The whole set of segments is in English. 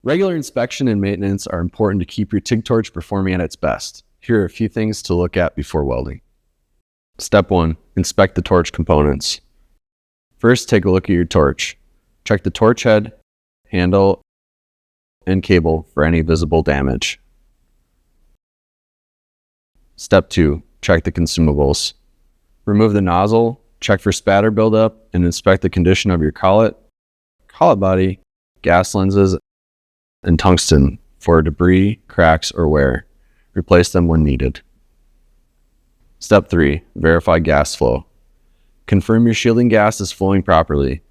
Regular inspection and maintenance are important to keep your TIG torch performing at its best. Here are a few things to look at before welding. Step 1. Inspect the torch components. First, take a look at your torch. Check the torch head, handle, and cable for any visible damage. Step 2. Check the consumables. Remove the nozzle, check for spatter buildup, and inspect the condition of your collet body, gas lenses, and tungsten for debris, cracks, or wear. Replace them when needed. Step 3. Verify gas flow. Confirm your shielding gas is flowing properly.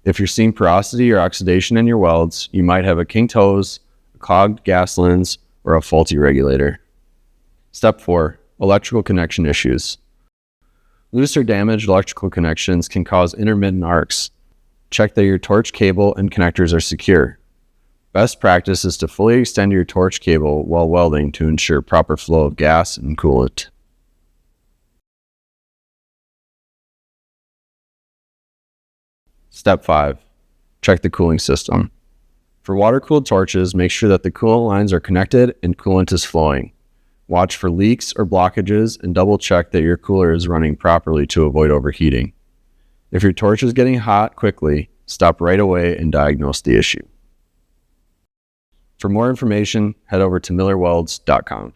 If you're seeing porosity or oxidation in your welds, you might have a kinked hose, a clogged gas lens, or a faulty regulator. Step 4. Electrical connection issues. Loose or damaged electrical connections can cause intermittent arcs. Check that your torch cable and connectors are secure. Best practice is to fully extend your torch cable while welding to ensure proper flow of gas and coolant. Step 5. Check the cooling system. For water-cooled torches, make sure that the coolant lines are connected and coolant is flowing. Watch for leaks or blockages and double check that your cooler is running properly to avoid overheating. If your torch is getting hot quickly, stop right away and diagnose the issue. For more information, head over to millerwelds.com.